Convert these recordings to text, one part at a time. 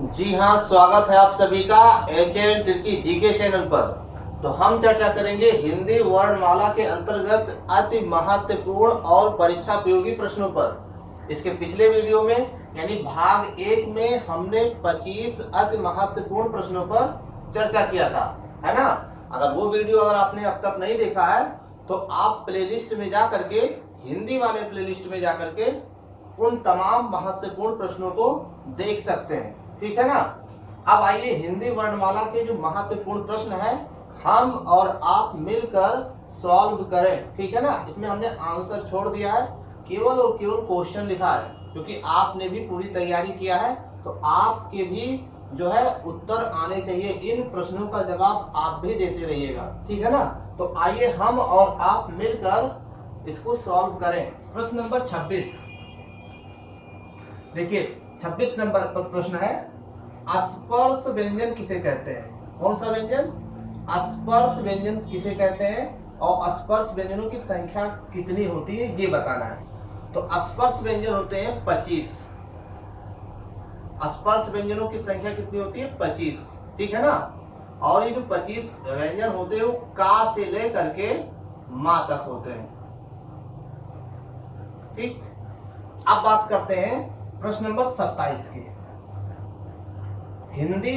जी हाँ, स्वागत है आप सभी का एचएन तिर्की जीके चैनल पर। तो हम चर्चा करेंगे हिंदी वर्णमाला के अंतर्गत अति महत्वपूर्ण और परीक्षा उपयोगी प्रश्नों पर। इसके पिछले वीडियो में यानी भाग 1 में हमने 25 अति महत्वपूर्ण प्रश्नों पर चर्चा किया था, है ना। अगर वो वीडियो आपने अब तक नहीं देखा है तो आप प्लेलिस्ट में जा करके, हिंदी वाले प्लेलिस्ट में जा करके उन तमाम महत्वपूर्ण प्रश्नों को देख सकते हैं, ठीक है ना। अब आइए हिंदी वर्णमाला के जो महत्वपूर्ण प्रश्न है हम और आप मिलकर सॉल्व करें, ठीक है ना। इसमें हमने आंसर छोड़ दिया है, केवल और केवल क्वेश्चन लिखा है, क्योंकि आपने भी पूरी तैयारी किया है तो आपके भी जो है उत्तर आने चाहिए। इन प्रश्नों का जवाब आप भी देते रहिएगा, ठीक है ना। तो आइए हम और आप मिलकर इसको सॉल्व करें। प्रश्न नंबर 26 देखिए, 26 नंबर पर प्रश्न है, स्पर्श व्यंजन किसे कहते हैं। कौन सा व्यंजन? स्पर्श व्यंजन किसे कहते हैं और स्पर्श व्यंजनों की संख्या कितनी होती है ये बताना है। तो स्पर्श व्यंजन होते हैं 25। स्पर्श व्यंजनों की संख्या कितनी होती है? 25, ठीक है ना। और ये जो 25 व्यंजन होते हैं वो का से लेकर के मां तक होते हैं, ठीक। अब बात करते हैं प्रश्न नंबर 27 की। हिंदी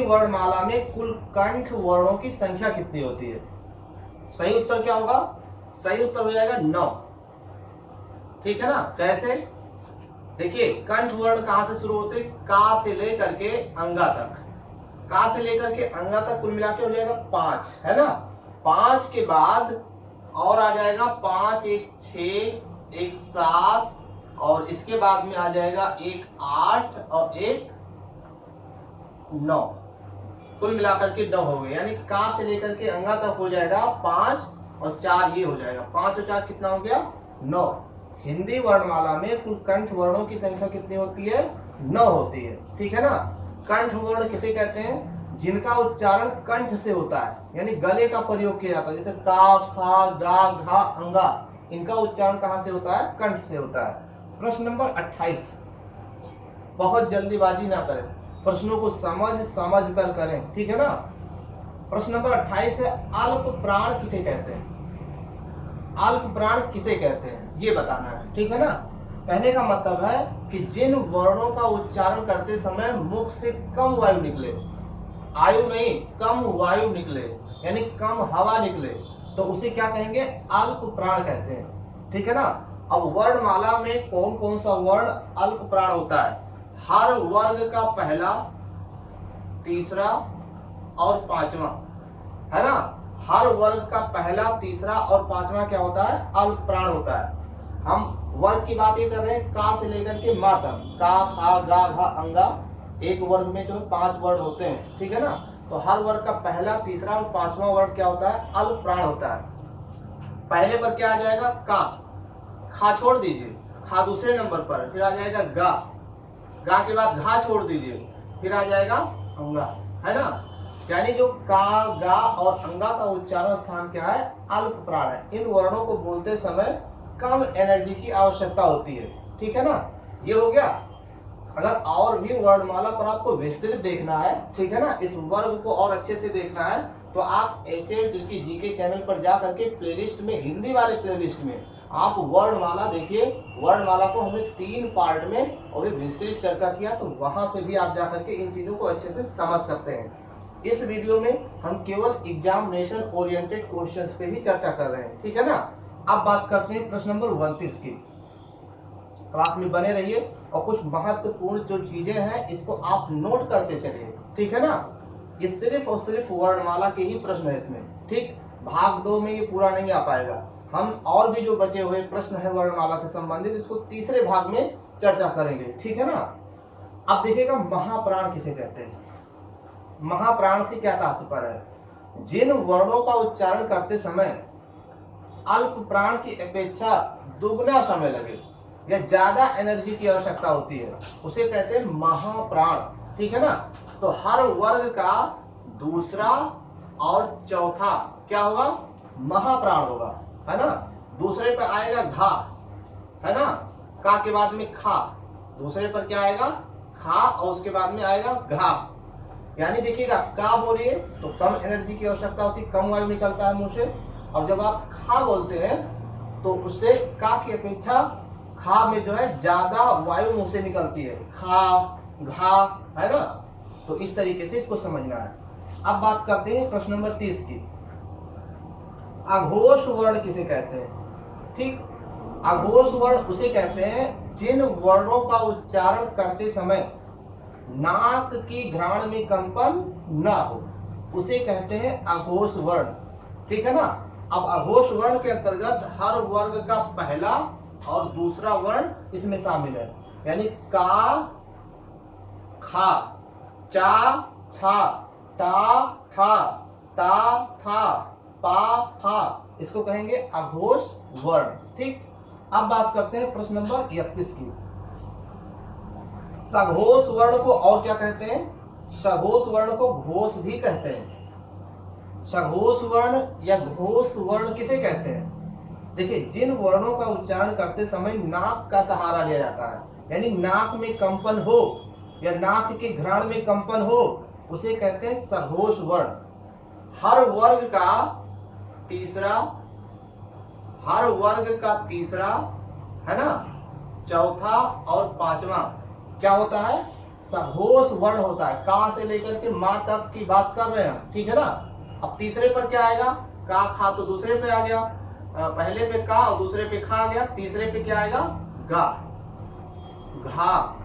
वर्णमाला में कुल कंठ वर्णों की संख्या कितनी होती है? सही उत्तर क्या होगा? सही उत्तर हो जाएगा 9, ठीक है ना। कैसे? देखिए, कंठ वर्ण कहां से शुरू होते? का से लेकर के अंगा तक। का से लेकर के अंगा तक कुल मिला के हो जाएगा 5, है ना। 5 के बाद और आ जाएगा 5, एक 6, एक 7 और इसके बाद में आ जाएगा एक 8 और एक 9। कुल मिलाकर के 9 हो गए, यानी का से लेकर के अंगा तक हो जाएगा 5 और 4 ये हो जाएगा। 5 और 4 कितना हो गया? 9। हिंदी वर्णमाला में कुल कंठ वर्णों की संख्या कितनी होती है? 9 होती है, ठीक है ना। कंठ वर्ण किसे कहते हैं? जिनका उच्चारण कंठ से होता है, यानी गले का प्रयोग किया जाता है। जैसे का, खा, गा, घा, अंगा, इनका उच्चारण कहां से होता है? कंठ से होता है। प्रश्न नंबर 28, बहुत जल्दीबाजी ना करें, प्रश्नों को समझ कर करें, ठीक है ना। प्रश्न नंबर 28 है, अल्प प्राण किसे कहते हैं? अल्प प्राण किसे कहते हैं ये बताना है, ठीक है ना। कहने का मतलब है कि जिन वर्णों का उच्चारण करते समय मुख से कम वायु निकले, आयु नहीं, कम वायु निकले, यानी कम हवा निकले, तो उसे क्या कहेंगे? अल्प प्राण कहते हैं, ठीक है ना। अब वर्णमाला में कौन कौन सा वर्ण अल्प प्राण होता है? हर वर्ग का पहला, तीसरा और पांचवा, है ना। हर वर्ग का पहला, तीसरा और पांचवा क्या होता है? अल्प प्राण होता है। हम वर्ग की बात ये कर रहे हैं का से लेकर के मां तक, का, खा, गा, घा, अंगा। एक वर्ग में जो 5 वर्ण होते हैं, ठीक है ना। तो हर वर्ग का पहला, तीसरा और पांचवा वर्ण क्या होता है? अल्प प्राण होता है। पहले पर क्या आ जाएगा? का, खा छोड़ दीजिए, खा दूसरे नंबर पर, फिर आ जाएगा गा, गा के बाद घा छोड़ दीजिए, फिर आ जाएगा अंगा, है ना। यानी जो का, गा और अंगा का उच्चारण स्थान क्या है? अल्प प्राण है। इन वर्णों को बोलते समय कम एनर्जी की आवश्यकता होती है, ठीक है ना। ये हो गया। अगर और भी वर्णमाला पर आपको विस्तृत देखना है, ठीक है ना, इस वर्ग को और अच्छे से देखना है, तो आप एचएन तिर्की जीके चैनल पर जा करके प्लेलिस्ट में, हिंदी वाले प्लेलिस्ट में आप वर्णमाला देखिए। वर्णमाला को हमने 3 पार्ट में और विस्तृत चर्चा किया, तो वहां से भी आप जाकर के इन चीजों को अच्छे से समझ सकते हैं। इस वीडियो में हम केवल एग्जामिनेशन ओरिएंटेड क्वेश्चंस पे ही चर्चा कर रहे हैं, ठीक है ना। अब बात करते हैं प्रश्न नंबर 29 की। क्लास में बने रहिए और कुछ महत्वपूर्ण जो चीजें हैं इसको आप नोट करते चलिए, ठीक है ना। ये सिर्फ और सिर्फ वर्णमाला के ही प्रश्न है इसमें, ठीक। भाग 2 में ये पूरा नहीं आ पाएगा। हम और भी जो बचे हुए प्रश्न है वर्णमाला से संबंधित, इसको तीसरे भाग में चर्चा करेंगे, ठीक है ना। अब देखिएगा, महाप्राण किसे कहते हैं? महाप्राण से क्या तात्पर्य है? जिन वर्णों का उच्चारण करते समय अल्प प्राण की अपेक्षा दुगना समय लगे या ज्यादा एनर्जी की आवश्यकता होती है, उसे कहते हैं महाप्राण, ठीक है ना। तो हर वर्ग का दूसरा और चौथा क्या होगा? महाप्राण होगा, है ना। दूसरे पर आएगा घा, है ना, का के बाद में खा, दूसरे पर क्या आएगा? खा और उसके बाद में आएगा घा। यानी देखिएगा का बोलिए तो कम एनर्जी की आवश्यकता होती है, कम वायु निकलता है मुंह से। और जब आप खा बोलते हैं तो उससे का की अपेक्षा खा में जो है ज्यादा वायु मुंह से निकलती है, खा घा, है ना। तो इस तरीके से इसको समझना है। अब बात करते हैं प्रश्न नंबर 30 की। अघोष वर्ण किसे कहते हैं? ठीक, अघोष वर्ण उसे कहते हैं जिन वर्णों का उच्चारण करते समय नाक की घ्राण में कंपन ना हो, उसे कहते हैं अघोष वर्ण। ठीक है ना। अब अघोष वर्ण के अंतर्गत हर वर्ग का पहला और दूसरा वर्ण इसमें शामिल है। यानी का, खा, चा, छा, टा, ठा, ता, था, पा, फा, इसको कहेंगे अघोष वर्ण। ठीक। अब बात करते हैं प्रश्न नंबर 31 की। सघोष वर्ण को और क्या कहते हैं? सघोष वर्ण को घोष भी कहते हैं। सघोष वर्ण या घोष वर्ण किसे कहते हैं? देखिए, जिन वर्णों का उच्चारण करते समय नाक का सहारा लिया जाता है, यानी नाक में कंपन हो या नाक के घ्राण में कंपन हो, उसे कहते हैं सघोष वर्ण। हर वर्ग का तीसरा, है ना, चौथा और पांचवा क्या होता है? सघोष वर्ण होता है। का से लेकर के मां तक की बात कर रहे हैं, ठीक है ना। अब तीसरे पर क्या आएगा? का, खा तो दूसरे पे आ गया, पहले पे का और दूसरे पे खा आ गया, तीसरे पे क्या आएगा? गा, घा,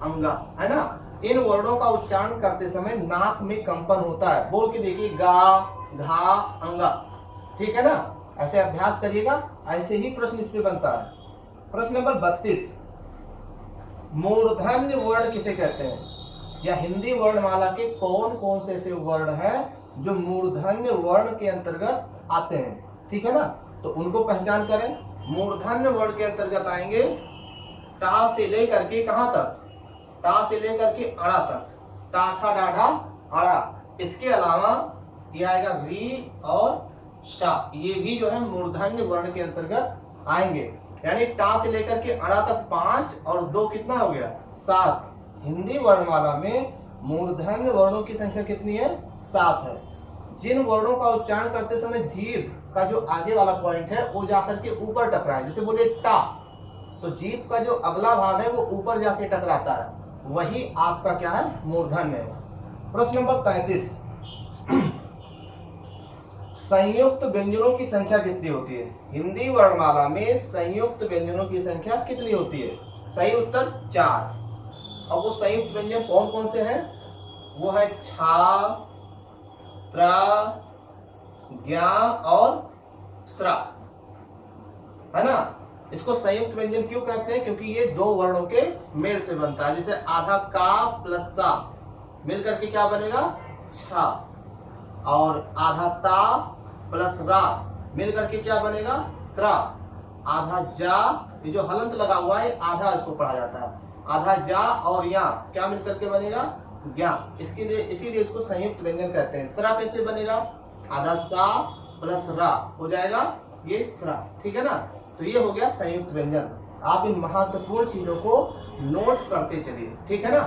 अंगा, है ना। इन वर्णों का उच्चारण करते समय नाक में कंपन होता है। बोल के देखिए, गा, घा, अंगा। ठीक है ना। ऐसे अभ्यास करिएगा, ऐसे ही प्रश्न इस पे बनता है। प्रश्न नंबर 32, मूर्धन्य वर्ण किसे कहते हैं? या हिंदी वर्णमाला के कौन कौन से ऐसे वर्ण हैं जो मूर्धन्य वर्ण के अंतर्गत आते हैं? ठीक है ना। तो उनको पहचान करें। मूर्धन्य वर्ण के अंतर्गत आएंगे टा से लेकर के कहां तक? टा से लेकर के अड़ा तक, टाठा, डाढ़ा, अड़ा। इसके अलावा ये आएगा री और शा, ये भी जो है मूर्धन्य वर्ण के अंतर्गत आएंगे। यानी टा से लेकर के अड़ा तक 5 और 2 कितना हो गया? 7। हिंदी वर्णमाला में मूर्धन्य वर्णों की संख्या कितनी है? 7 है। जिन वर्णों का उच्चारण करते समय जीभ का जो आगे वाला पॉइंट है वो जाकर के ऊपर टकराए, जैसे बोले टा, तो जीभ का जो अगला भाग है वो ऊपर जाके टकराता है, वही आपका क्या है? मूर्धन्य है। प्रश्न नंबर 33, संयुक्त व्यंजनों की संख्या कितनी होती है? हिंदी वर्णमाला में संयुक्त व्यंजनों की संख्या कितनी होती है? सही उत्तर 4। अब वो संयुक्त व्यंजन कौन कौन से हैं? वो है छा, त्रा, ज्ञा और स्रा, है ना। इसको संयुक्त व्यंजन क्यों कहते हैं? क्योंकि ये 2 वर्णों के मेल से बनता है। जैसे आधा का प्लस सा मिलकर के क्या बनेगा? छा, और आधा ता प्लस रा मिलकर के क्या बनेगा? त्रा। आधा जा, ये जो हलंत लगा हुआ है आधा इसको पढ़ा जाता है, आधा जा और या क्या मिलकर के बनेगा? ज्ञा। इसीलिए इसको संयुक्त व्यंजन कहते हैं। स्रा कैसे बनेगा? आधा सा प्लस रा हो जाएगा ये स्रा। ठीक है ना। तो ये हो गया संयुक्त व्यंजन। आप इन महत्वपूर्ण चीजों को नोट करते चलिए, ठीक है ना।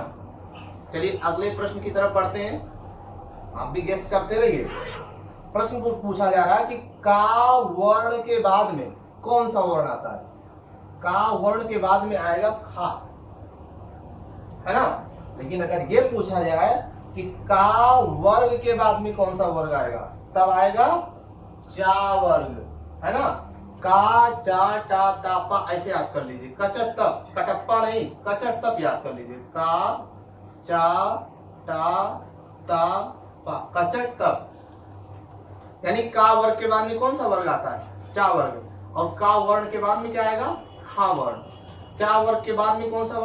चलिए अगले प्रश्न की तरफ पढ़ते हैं, आप भी गेस करते रहिए। प्रश्न को पूछा जा रहा है कि का वर्ण के बाद में कौन सा वर्ण आता है? का वर्ण के बाद में आएगा खा, है ना। लेकिन अगर ये पूछा जाए कि का वर्ग के बाद में कौन सा वर्ग आएगा, तब आएगा चा वर्ग, है ना। का, चा, टा, ता, पा, ऐसे याद कर लीजिए। कचट तप, कटप्पा नहीं, कचट तप याद कर लीजिए। का, चा, टा, ता, पा, कचट तप। यानी का वर्ग के बाद में कौन सा वर्ग आता है? चा वर्ग। और का वर्ण के बाद में क्या आएगा? खा वर्ण। चा वर्ग के बाद में कौन सा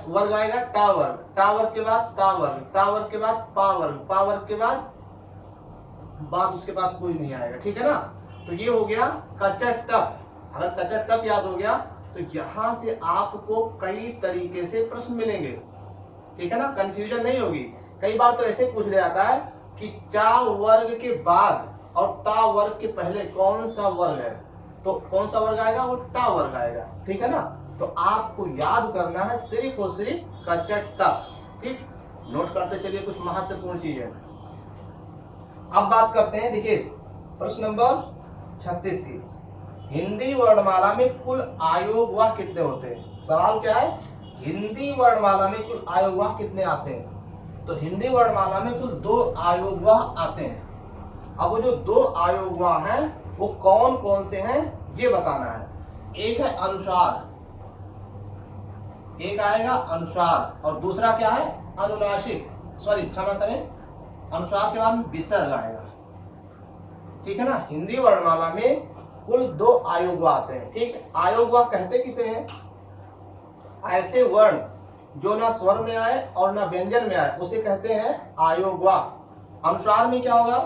वर्ग आएगा? टा वर्ग। टा वर्ग के बाद ता वर्ग, ता वर्ग के बाद पा वर्ग, पा वर्ग के बाद उसके बाद कोई नहीं आएगा, ठीक है ना। तो ये हो गया कचट तप। अगर कचट तप याद हो गया तो यहां से आपको कई तरीके से प्रश्न मिलेंगे, ठीक है ना। कंफ्यूजन नहीं होगी। कई बार तो ऐसे पूछ लिया जाता है कि चा वर्ग के बाद और ता वर्ग के पहले कौन सा वर्ग है, तो कौन सा वर्ग आएगा? वो टा वर्ग आएगा, ठीक है ना। तो आपको याद करना है सिर्फ और सिर्फ कचट तक। ठीक, नोट करते चलिए, कुछ महत्वपूर्ण चीज है। अब बात करते हैं, देखिए प्रश्न नंबर 36 की। हिंदी वर्णमाला में कुल आयोगवाह कितने होते हैं? सवाल क्या है, हिंदी वर्णमाला में कुल आयोगवाह कितने आते हैं? तो हिंदी वर्णमाला में कुल 2 आयोगवाह आते हैं। अब वो जो 2 आयोगवाह हैं वो कौन कौन से हैं ये बताना है। एक है अनुसार, एक आएगा अनुसार, और दूसरा क्या है, अनुनासिक, सॉरी क्षमा करें, अनुसार के बाद विसर्ग आएगा। ठीक है ना। हिंदी वर्णमाला में कुल 2 आयोगवाह आते हैं। ठीक, आयोगवाह कहते किसे हैं? ऐसे वर्ण जो ना स्वर में आए और ना व्यंजन में आए उसे कहते हैं आयोगवाह। अनुसार में क्या होगा,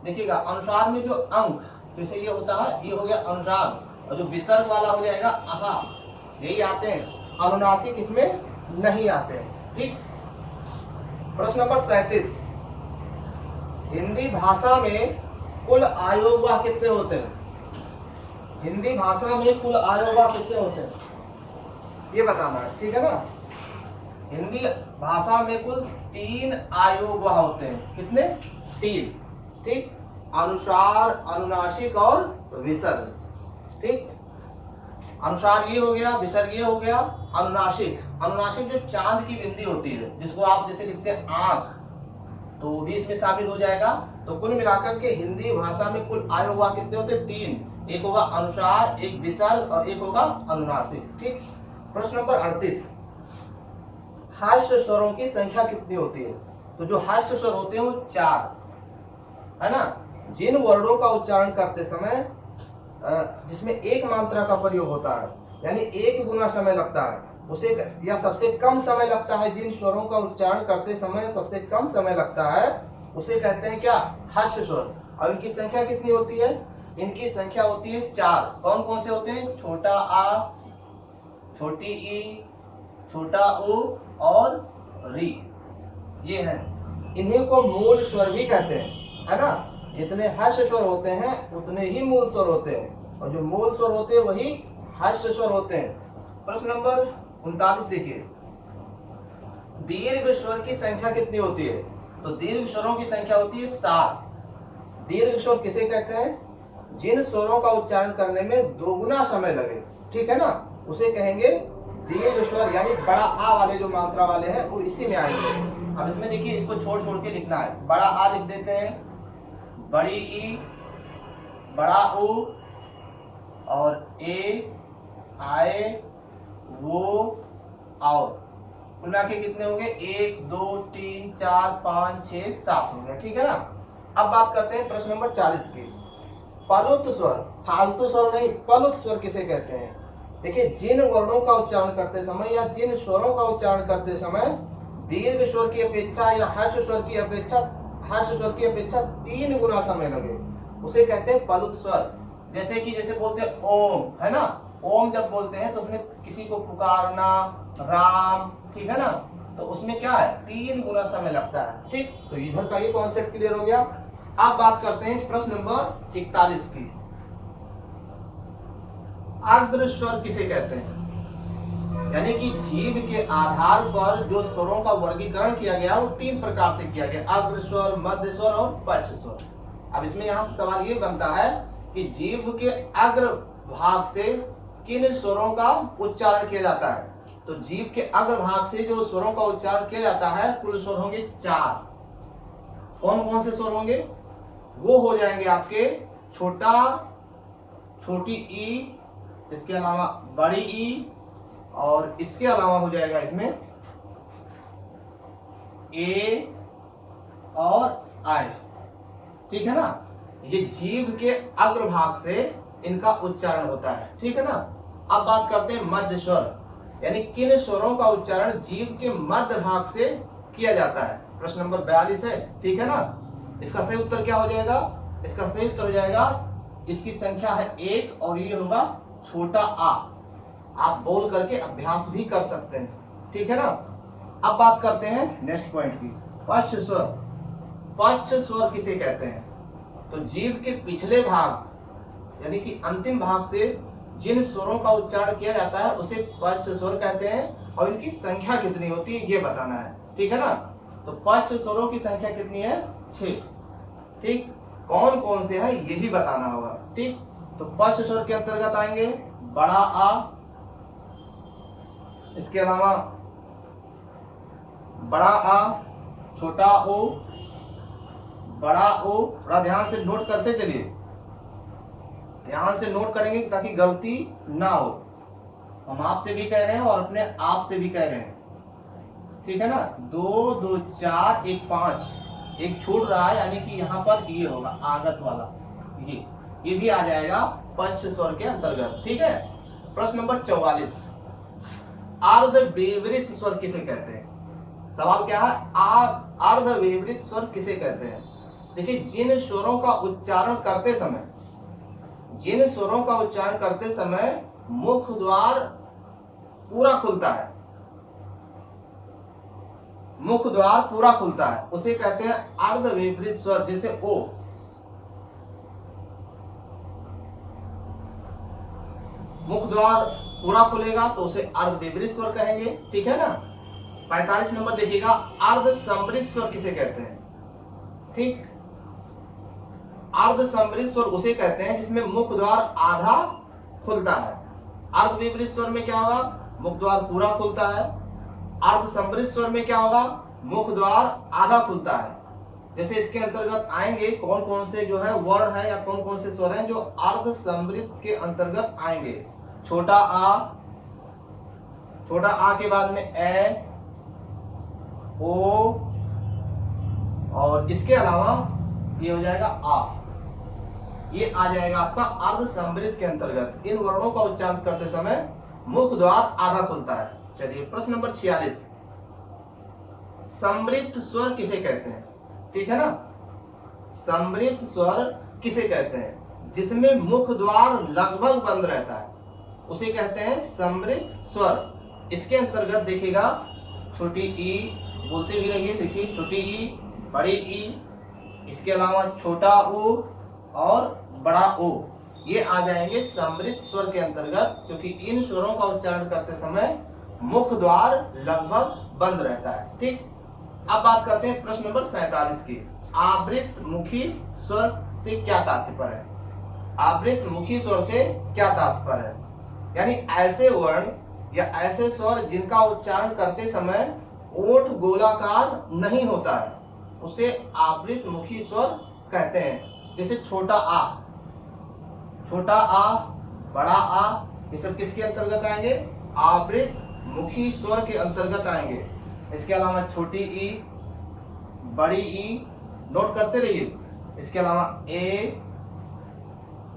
देखिएगा, अनुसार में जो अंक जैसे ये होता है, ये हो गया अनुसार, और जो विसर्ग वाला हो जाएगा आहा, यही आते हैं। अनुनासिक इसमें नहीं आते हैं। ठीक, प्रश्न नंबर 37। हिंदी भाषा में कुल आयोगवाह कितने होते हैं? हिंदी भाषा में कुल आयोगवाह कितने होते हैं ये बताना है। ठीक है ना। हिंदी भाषा में कुल 3 आयोगवाह होते हैं। कितने? 3। ठीक, अनुसार, अनुनासिक और विसर्ग। ठीक, अनुसार ये हो गया, विसर्ग ये हो गया। अनुनासिक, अनुनासिक जो चांद की बिंदी होती है, जिसको आप जैसे लिखते हैं आंख, तो वो भी इसमें शामिल हो जाएगा। तो कुल मिलाकर के हिंदी भाषा में कुल आयोगवाह कितने होते हैं? 3। एक होगा अनुसार, एक विसर्ग और एक होगा अनुनासिक। ठीक, प्रश्न नंबर 38। हास्य स्वरों की संख्या कितनी होती है? तो जो हास्य स्वर होते हैं वो 4 है ना। जिन वर्णों का उच्चारण करते समय जिसमें एक मात्रा का प्रयोग होता है, यानी 1 गुना समय लगता है, उसे, या सबसे कम समय लगता है, जिन स्वरों का उच्चारण करते समय सबसे कम समय लगता है, उसे कहते हैं क्या? हास्य स्वर। और इनकी संख्या कितनी होती है? इनकी संख्या होती है 4। कौन कौन से होते हैं? छोटा आ, छोटी ई, छोटा उ और री, ये हैं। इन्हीं को मूल स्वर भी कहते हैं, है ना। जितने हास्य स्वर होते हैं उतने ही मूल स्वर होते हैं, और जो मूल स्वर होते हैं वही हास्य स्वर होते हैं। प्रश्न नंबर 39 देखिए। दीर्घ स्वर की संख्या कितनी होती है? तो दीर्घ स्वरों की संख्या होती है 7। दीर्घ स्वर किसे कहते हैं? जिन स्वरों का उच्चारण करने में 2 गुना समय लगे, ठीक है ना, उसे कहेंगे दीर्घ स्वर। यानी बड़ा आ वाले जो मात्रा वाले हैं वो इसी में आएंगे। अब इसमें देखिए, इसको छोड़ छोड़ के लिखना है। बड़ा आ लिख देते हैं, बड़ी ई, बड़ा उ, और ए, आए, वो, आओ। कुल मिला के कितने होंगे? 1 2 3 4 5 6 7 हो गया। ठीक है ना। अब बात करते हैं प्रश्न नंबर 40 की। पलुत स्वर, फालतू स्वर नहीं, पलुत स्वर किसे कहते हैं? देखिए, जिन वर्णों का उच्चारण करते समय या जिन स्वरों का उच्चारण करते समय दीर्घ स्वर की अपेक्षा या हास्य स्वर की अपेक्षा 3 गुना समय लगे, उसे कहते हैं पलुत स्वर। जैसे कि जैसे बोलते हैं ओम, है ना। ओम जब बोलते हैं तो उसमें किसी को पुकारना, राम, ठीक है ना, तो उसमें क्या है? 3 गुना समय लगता है। ठीक, तो इधर का ये कॉन्सेप्ट क्लियर हो गया। अब बात करते हैं प्रश्न नंबर 41 की। अग्र स्वर किसे कहते हैं? यानी कि जीभ के आधार पर जो स्वरों का वर्गीकरण किया गया वो 3 प्रकार से किया गया, अग्र स्वर, मध्य स्वर और पक्ष स्वर। अब इसमें यहाँ सवाल ये बनता है कि जीभ के अग्र भाग से किन स्वरों का उच्चारण किया जाता है? तो जीभ के अग्र भाग से जो स्वरों का उच्चारण किया जाता है, कुल स्वर होंगे 4। कौन कौन से स्वर होंगे? वो हो जाएंगे आपके छोटा, छोटी ई, इसके अलावा बड़ी ई, और इसके अलावा हो जाएगा इसमें ए और आई। ठीक है ना। ये जीभ के अग्रभाग से इनका उच्चारण होता है। ठीक है ना। अब बात करते हैं मध्य स्वर, यानी किन स्वरों का उच्चारण जीभ के मध्य भाग से किया जाता है। प्रश्न नंबर 42 है। ठीक है ना। इसका सही उत्तर क्या हो जाएगा? इसका सही उत्तर हो जाएगा, इसकी संख्या है 1 और ये होगा छोटा आ। आप बोल करके अभ्यास भी कर सकते हैं। ठीक है ना। अब बात करते हैं नेक्स्ट पॉइंट की, पक्ष स्वर। पक्ष स्वर किसे कहते हैं? तो जीभ के पिछले भाग यानी कि अंतिम भाग से जिन स्वरों का उच्चारण किया जाता है उसे पक्ष स्वर कहते हैं। और इनकी संख्या कितनी होती है ये बताना है, ठीक है ना। तो स्पष्ट स्वरों की संख्या कितनी है? 6। ठीक, कौन कौन से हैं ये भी बताना होगा। ठीक, तो स्पष्ट स्वर के अंतर्गत आएंगे बड़ा आ, इसके अलावा बड़ा आ, छोटा ओ, बड़ा ओ। बड़ा ध्यान से नोट करते चलिए, ध्यान से नोट करेंगे ताकि गलती ना हो। हम आपसे भी कह रहे हैं और अपने आप से भी कह रहे हैं, ठीक है ना। 2 2 4 1 5, एक छूट रहा है यानी कि यहाँ पर ये होगा आगत वाला, ये भी आ जाएगा स्पष्ट स्वर के अंतर्गत। ठीक है, प्रश्न नंबर 44, अर्धविवरित स्वर किसे कहते हैं? सवाल क्या है? अर्धविवरित स्वर किसे कहते हैं? देखिए, जिन स्वरों का उच्चारण करते समय मुख द्वार पूरा खुलता है, मुख द्वार पूरा खुलता है, उसे कहते हैं अर्धविवरित स्वर। जैसे ओ, मुख द्वार पूरा खुलेगा तो उसे अर्धविवरित स्वर कहेंगे, ठीक है ना। 45 नंबर देखिएगा, अर्धसंवरित स्वर किसे कहते हैं? ठीक, अर्धसंवरित स्वर उसे कहते हैं जिसमें मुख द्वार आधा खुलता है। अर्धविवरित स्वर में क्या होगा? मुख द्वार पूरा खुलता है। अर्धसंवरित स्वर में क्या होगा? मुख द्वार आधा खुलता है। जैसे इसके अंतर्गत आएंगे कौन कौन से जो है वर्ण है या कौन कौन से स्वर हैं जो अर्धसंवरित के अंतर्गत आएंगे? छोटा आ के बाद में ए, ओ, और इसके अलावा ये हो जाएगा आ, ये आ जाएगा आपका अर्धसंवरित के अंतर्गत। इन वर्णों का उच्चारण करते समय मुख द्वार आधा खुलता है। चलिए, प्रश्न नंबर 46, समृद्ध स्वर किसे कहते हैं? ठीक है ना, समृद्ध स्वर किसे कहते हैं? जिसमें मुख द्वार लगभग बंद रहता है, उसे कहते हैं समृद्ध स्वर। इसके अंतर्गत देखिएगा, छोटी ई, बोलते भी रहिए, देखिए छोटी ई, बड़ी ई, इसके अलावा छोटा ओ और बड़ा ओ, ये आ जाएंगे समृद्ध स्वर के अंतर्गत, क्योंकि इन स्वरों का उच्चारण करते समय मुख द्वार लगभग बंद रहता है। ठीक, अब बात करते हैं प्रश्न नंबर 47 की, आवृत मुखी स्वर से क्या तात्पर्य है? आवृत मुखी स्वर से क्या तात्पर्य है? यानी ऐसे वर्ण या ऐसे स्वर जिनका उच्चारण करते समय ओठ गोलाकार नहीं होता है, उसे आवृत मुखी स्वर कहते हैं। जैसे छोटा आ, बड़ा आ, ये सब किसके अंतर्गत आएंगे? आवृत मुखी स्वर के अंतर्गत आएंगे। इसके अलावा छोटी ई, बड़ी ई, नोट करते रहिए। इसके अलावा ए,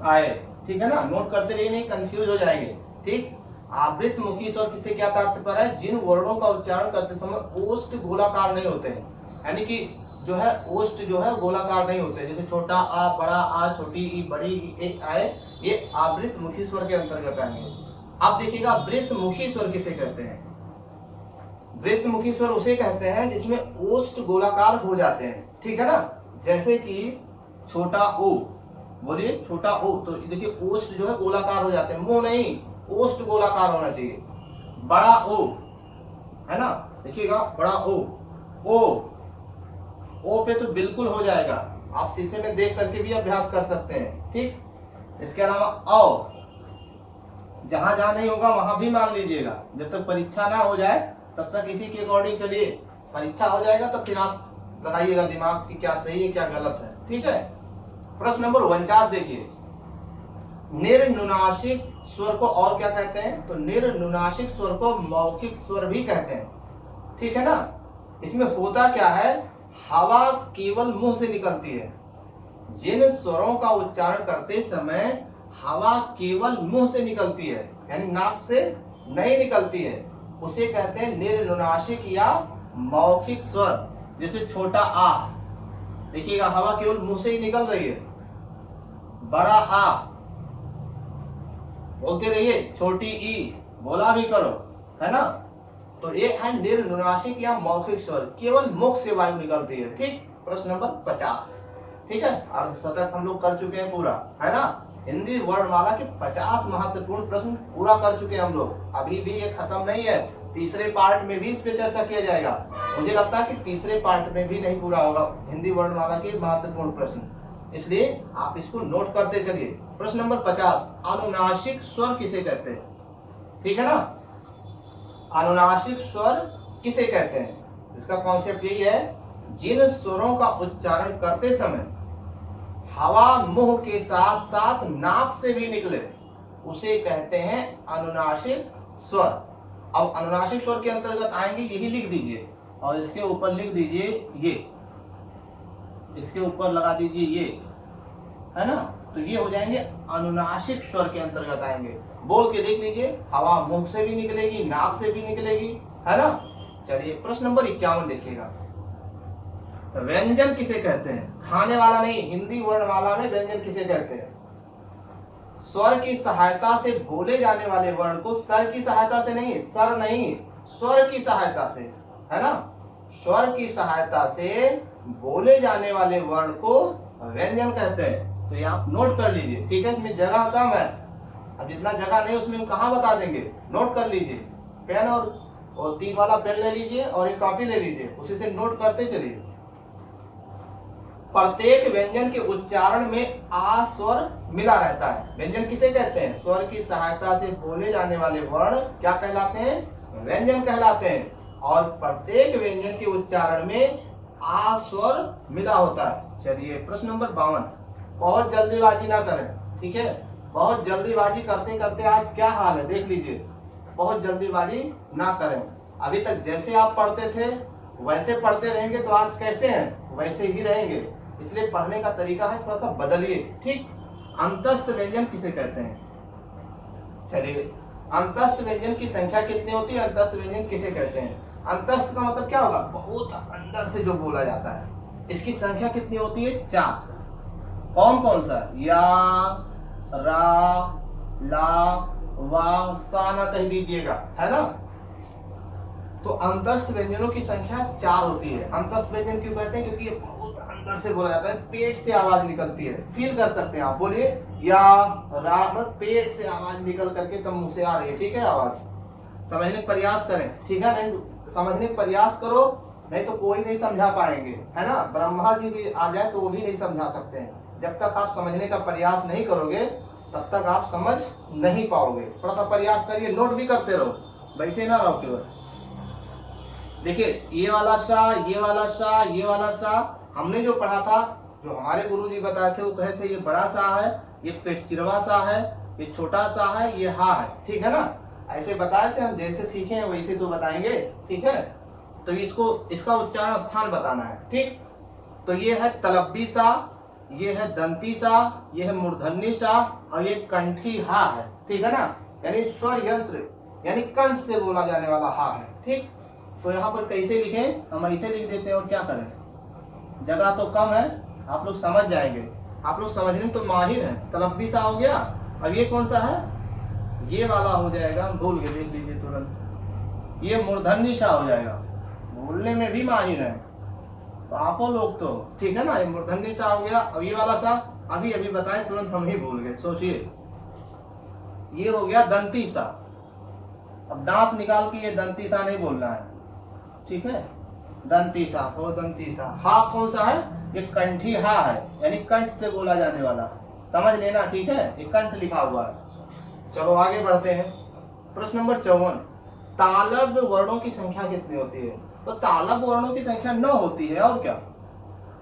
आए, ठीक है ना, नोट करते रहिए, नहीं कंफ्यूज हो जाएंगे। ठीक, आवृत मुखी स्वर किससे क्या तात्पर्य है? जिन वर्णों का उच्चारण करते समय ओष्ठ गोलाकार नहीं होते हैं, यानी कि जो है ओष्ठ जो है गोलाकार नहीं होते। जैसे छोटा आ, बड़ा आ, छोटी ई, बड़ी ई, आए, ये आवृत मुखी स्वर के अंतर्गत आएंगे। अब देखिएगा, वृत्त मुखी स्वर किसे कहते हैं? वृत्त मुखी स्वर उसे कहते हैं जिसमें ओष्ठ गोलाकार हो जाते हैं, ठीक है ना। जैसे कि छोटा ओ, बोलिए छोटा ओ, तो देखिए ओष्ठ जो है गोलाकार हो जाते हैं, मुंह नहीं, ओष्ठ गोलाकार होना चाहिए। बड़ा ओ, है ना, देखिएगा बड़ा ओ पे तो बिल्कुल हो जाएगा, आप शीशे में देख करके भी अभ्यास कर सकते हैं। ठीक, इसके अलावा औ, जहां जहां नहीं होगा वहां भी मान लीजिएगा। जब तक परीक्षा ना हो जाए तब तक इसी के अकॉर्डिंग चलिए, परीक्षा हो जाएगा तो फिर आप लगाइएगा दिमाग की क्या सही है क्या गलत है। ठीक है, प्रश्न नंबर 49 देखिए, निर्नुनासिक स्वर को और क्या कहते हैं? तो निर्नुनासिक स्वर को मौखिक स्वर भी कहते हैं, ठीक है ना। इसमें होता क्या है? हवा केवल मुंह से निकलती है। जिन स्वरों का उच्चारण करते समय हवा केवल मुंह से निकलती है, यानी नाक से नहीं निकलती है, उसे कहते हैं निर्नुनासिक या मौखिक स्वर। जैसे छोटा आ, देखिएगा हवा केवल मुंह से ही निकल रही है। बड़ा आ, बोलते रहिए, छोटी ई, बोला भी करो, है ना। तो ये है निर्नुनासिक या मौखिक स्वर, केवल मुख से वायु निकलती है। ठीक, प्रश्न नंबर 50, ठीक है, अर्धशतक हम लोग कर चुके हैं पूरा, है ना। हिंदी वर्णमाला के 50 महत्वपूर्ण प्रश्न पूरा कर चुके हैं हम लोग, अभी भी ये खत्म नहीं है, तीसरे पार्ट में भी इस पे चर्चा किया जाएगा। मुझे लगता है कि तीसरे पार्ट में भी नहीं पूरा होगा हिंदी वर्णमाला के महत्वपूर्ण प्रश्न, इसलिए आप इसको नोट करते चलिए। प्रश्न नंबर 50, अनुनासिक स्वर किसे कहते हैं? ठीक है ना, अनुनासिक स्वर किसे कहते हैं? इसका कॉन्सेप्ट यही है, जिन स्वरों का उच्चारण करते समय हवा मुंह के साथ साथ नाक से भी निकले उसे कहते हैं अनुनासिक स्वर। अब अनुनासिक स्वर के अंतर्गत आएंगे, यही लिख दीजिए और इसके ऊपर लिख दीजिए ये, इसके ऊपर लगा दीजिए ये, है ना, तो ये हो जाएंगे अनुनासिक स्वर के अंतर्गत आएंगे। बोल के देख लीजिए, हवा मुंह से भी निकलेगी, नाक से भी निकलेगी, है ना। चलिए प्रश्न नंबर 51 देखिएगा, व्यंजन किसे कहते हैं? खाने वाला नहीं, हिंदी वर्णमाला में व्यंजन किसे कहते हैं? स्वर की सहायता से बोले जाने वाले वर्ण को, सर की सहायता से नहीं, सर नहीं, स्वर की सहायता से, है ना, स्वर की सहायता से बोले जाने वाले वर्ण को व्यंजन कहते हैं। तो ये आप नोट कर लीजिए, ठीक है। इसमें जगह कम है, अब जितना जगह नहीं उसमें हम कहाँ बता देंगे, नोट कर लीजिए। पेन और 3 वाला पेन ले लीजिए और एक कॉपी ले लीजिए, उसी से नोट करते चलिए। प्रत्येक व्यंजन के उच्चारण में आ स्वर मिला रहता है। व्यंजन किसे कहते हैं? स्वर की सहायता से बोले जाने वाले वर्ण क्या कहलाते हैं? व्यंजन कहलाते हैं। और प्रत्येक व्यंजन के उच्चारण में आ स्वर मिला होता है। चलिए प्रश्न नंबर 52, बहुत जल्दीबाजी ना करें, ठीक है। बहुत जल्दीबाजी करते करते आज क्या हाल है देख लीजिए, बहुत जल्दीबाजी ना करें। अभी तक जैसे आप पढ़ते थे वैसे पढ़ते रहेंगे तो आज कैसे हैं वैसे ही रहेंगे, इसलिए पढ़ने का तरीका है थोड़ा सा बदलिए, ठीक। अंतस्थ व्यंजन किसे कहते हैं? चलिए, अंतस्थ व्यंजन की संख्या कितनी होती है? अंतस्थ व्यंजन किसे कहते हैं? अंतस्थ का मतलब क्या होगा? बहुत अंदर से जो बोला जाता है। इसकी संख्या कितनी होती है? 4। कौन कौन सा? या, रा, ला, वा, सा ना कह दीजिएगा, है ना। तो अंतस्थ व्यंजनों की संख्या 4 होती है। अंतस्थ व्यंजन क्यों कहते हैं? क्योंकि ये बहुत अंदर से बोला जाता है, पेट से आवाज निकलती है। फील कर सकते हैं आप, बोलिए या, रा, पेट से आवाज निकल करके तब मुंह से आ रही है, ठीक है। आवाज समझने का प्रयास करें, ठीक है। नहीं समझने का प्रयास करो, नहीं तो कोई नहीं समझा पाएंगे, है ना। ब्रह्मा जी भी आ जाए तो वो भी नहीं समझा सकते हैं। जब तक आप समझने का प्रयास नहीं करोगे तब तक आप समझ नहीं पाओगे। थोड़ा सा प्रयास करिए, नोट भी करते रहो, बैठे ना रहो केवल। देखिए ये वाला सा, ये वाला सा, ये वाला सा हमने जो पढ़ा था, जो हमारे गुरुजी बताए थे, वो कहे थे ये बड़ा सा है, ये पेटचिरवा सा है, ये छोटा सा है, ये हा है, ठीक है ना। ऐसे बताए थे हम, जैसे सीखे हैं वैसे तो बताएंगे, ठीक है। तो इसको, इसका उच्चारण स्थान बताना है, ठीक। तो ये है तलब्बी सा, ये है दंती सा, ये है मूर्धन्य सा और ये कंठी हा है, ठीक है ना। यानी स्वर यंत्र यानी कंठ से बोला जाने वाला हा है, ठीक। तो यहाँ पर कैसे लिखें? हम ऐसे लिख देते हैं और क्या करें, जगह तो कम है, आप लोग समझ जाएंगे, आप लोग समझने में तो माहिर हैं। तलब्बी सा हो गया, अब ये कौन सा है? ये वाला हो जाएगा, भूल गए, देख लीजिए तुरंत, ये मूर्धन्य सा हो जाएगा। बोलने में भी माहिर है तो आप लोग तो, ठीक है ना। ये मूर्धन्य सा हो गया। अब ये वाला सा अभी अभी बताएं, तुरंत हम ही भूल गए, सोचिए। ये हो गया दंती सा। अब दांत निकाल के ये दंती सा नहीं बोलना है, ठीक है। दंती सा को दंती सा। हा कौन सा है? ये कंठी हा है, यानी कंठ से बोला जाने वाला, समझ लेना, ठीक है। ये कंठ लिखा हुआ है। चलो आगे बढ़ते हैं। प्रश्न नंबर 54, तालब वर्णों की संख्या कितनी होती है? तो तालब वर्णों की संख्या 9 होती है, और क्या।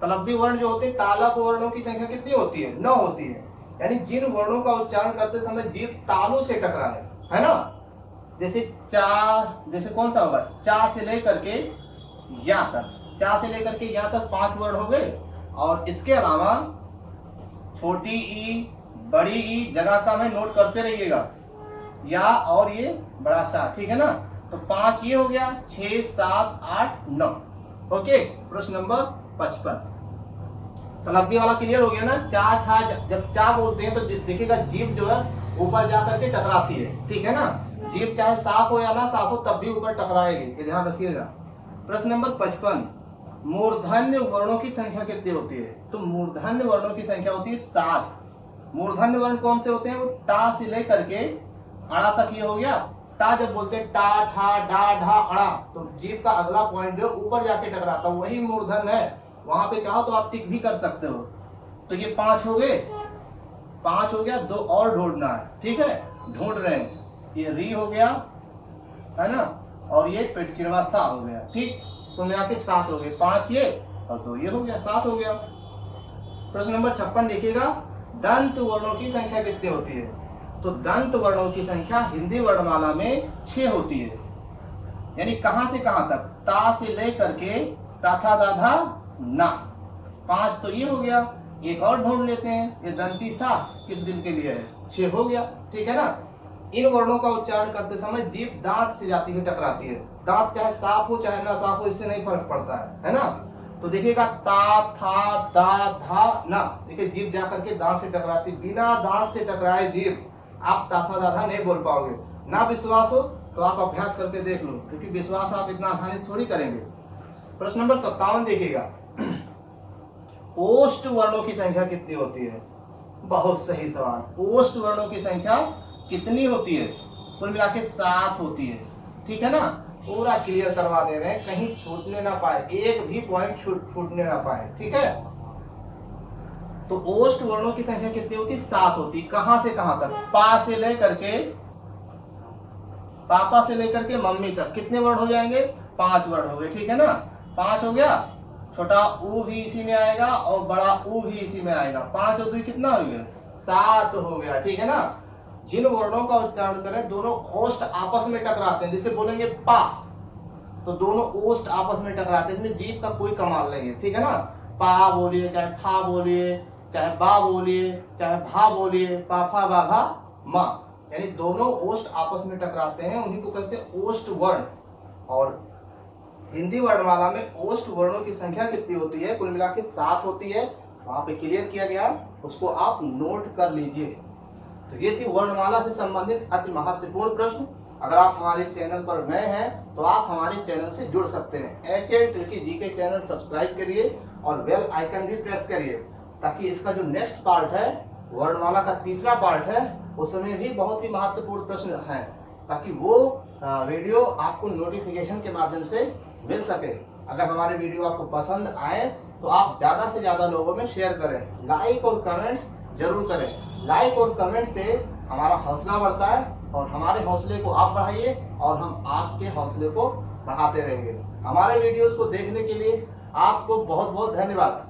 तलब्बी वर्ण जो होते हैं, तालब वर्णों की संख्या कितनी होती है? 9 होती है। यानी जिन वर्णों का उच्चारण करते समय जीभ तालू से टकराए, है ना। जैसे चा, जैसे कौन सा होगा? चा से लेकर के या तक, चा से लेकर के या तक 5 वर्ण हो गए। और इसके अलावा छोटी ई, बड़ी ई, जगह का मैं नोट करते रहिएगा, या और ये बड़ा सा, ठीक है ना। तो 5 ये हो गया, 6, 7, 8, 9। ओके। प्रश्न नंबर 55, तलब्बी वाला क्लियर हो गया ना। चा, छा, जब चा बोलते हैं तो देखिएगा जीभ जो है ऊपर जा करके टकराती है, ठीक है ना। जीभ चाहे साफ हो या ना साफ हो तब भी ऊपर टकराएगी, ये ध्यान रखिएगा। प्रश्न नंबर 55, मूर्धन्य वर्णों की संख्या कितनी होती है? तो मूर्धन्य वर्णों की संख्या होती है 7। मूर्धन्य वर्ण कौन से होते हैं? वो टा से लेकर के अड़ा तक ये हो गया, टा जब बोलते हैं टा ठा डा ढा अड़ा, तो जीभ का अगला पॉइंट जो ऊपर जाके टकराता है वही मूर्धन है, वहां पे चाहो तो आप टिक भी कर सकते हो। तो ये 5 हो गए, 5 हो गया, 2 और ढूंढना है, ठीक है, ढूंढ रहे हैं। ये री हो गया है ना, और ये पेटचिरवा सा हो गया, ठीक, तो मिला के 7 हो गए, 5 ये और 2 ये हो गया, 7 हो गया। प्रश्न नंबर 56 देखिएगा, दंत वर्णों की संख्या कितनी होती है? तो दंत वर्णों की संख्या हिंदी वर्णमाला में 6 होती है, यानी कहां से कहां तक, ता से लेकर के ता था दा धा ना, 5 तो ये हो गया, एक और ढूंढ लेते हैं, ये दंती सा किस दिन के लिए है, 6 हो गया, ठीक है ना। इन वर्णों का उच्चारण करते समय जीभ दांत से जाती हुई टकराती है, दांत चाहे साफ हो चाहे ना साफ हो, इससे नहीं फर्क पड़ता है ना। तो देखिएगा ता था दा धा ना, देखिए जीभ जाकर के दांत से टकराती, बिना दांत से टकराए जीभ आप ता था दा धा नहीं बोल पाओगे। ना विश्वास हो तो आप अभ्यास करके देख लो, क्योंकि विश्वास आप इतना आसानी से थोड़ी करेंगे। प्रश्न नंबर 57 देखिएगा, ओष्ठ वर्णों की संख्या कितनी होती है? बहुत सही सवाल, ओष्ठ वर्णों की संख्या कितनी होती है? कुल मिला के 7 होती है, ठीक है ना। पूरा क्लियर करवा दे रहे हैं, कहीं छूटने ना पाए, एक भी पॉइंट छूटने ना पाए, ठीक है। तो ओष्ठ वर्णों की संख्या कितनी होती? 7 होती। कहां से कहां तक? पा से लेकर के पापा से लेकर के मम्मी तक कितने वर्ण हो जाएंगे? 5 वर्ण हो गए, ठीक है ना। 5 हो गया, छोटा ऊ भी इसी में आएगा और बड़ा ऊ भी इसी में आएगा, 5 और 2 कितना हो गया? 7 हो गया, ठीक है ना। जिन वर्णों का उच्चारण करें दोनों ओष्ठ आपस में टकराते हैं, जैसे बोलेंगे पा तो दोनों ओष्ठ आपस में टकराते हैं, इसमें जीभ का कोई कमाल नहीं है, ठीक है ना। पा बोलिए चाहे फा बोलिए, चाहे बा बोलिए चाहे भा बोलिए, पा फा बा भा मा, यानी दोनों ओष्ठ आपस में टकराते हैं, उन्हीं को कहते हैं ओष्ठ वर्ण। और हिंदी वर्णमाला में ओष्ठ वर्णों की संख्या कितनी होती है? कुल मिला के 7 होती है, वहां पे क्लियर किया गया, उसको आप नोट कर लीजिए। तो ये थी वर्णमाला से संबंधित अति महत्वपूर्ण प्रश्न। अगर आप हमारे चैनल पर नए हैं तो आप हमारे चैनल से जुड़ सकते हैं। HN tricky GK channel subscribe करिए और बेल आइकन भी प्रेस करिए, ताकि इसका जो नेक्स्ट पार्ट है, वर्णमाला का तीसरा पार्ट है, उसमें भी बहुत ही महत्वपूर्ण प्रश्न है, ताकि वो वीडियो आपको नोटिफिकेशन के माध्यम से मिल सके। अगर हमारे वीडियो आपको पसंद आए तो आप ज़्यादा से ज़्यादा लोगों में शेयर करें, लाइक और कमेंट्स जरूर करें। लाइक और कमेंट से हमारा हौसला बढ़ता है और हमारे हौसले को आप बढ़ाइए और हम आपके हौसले को बढ़ाते रहेंगे। हमारे वीडियोस को देखने के लिए आपको बहुत बहुत धन्यवाद।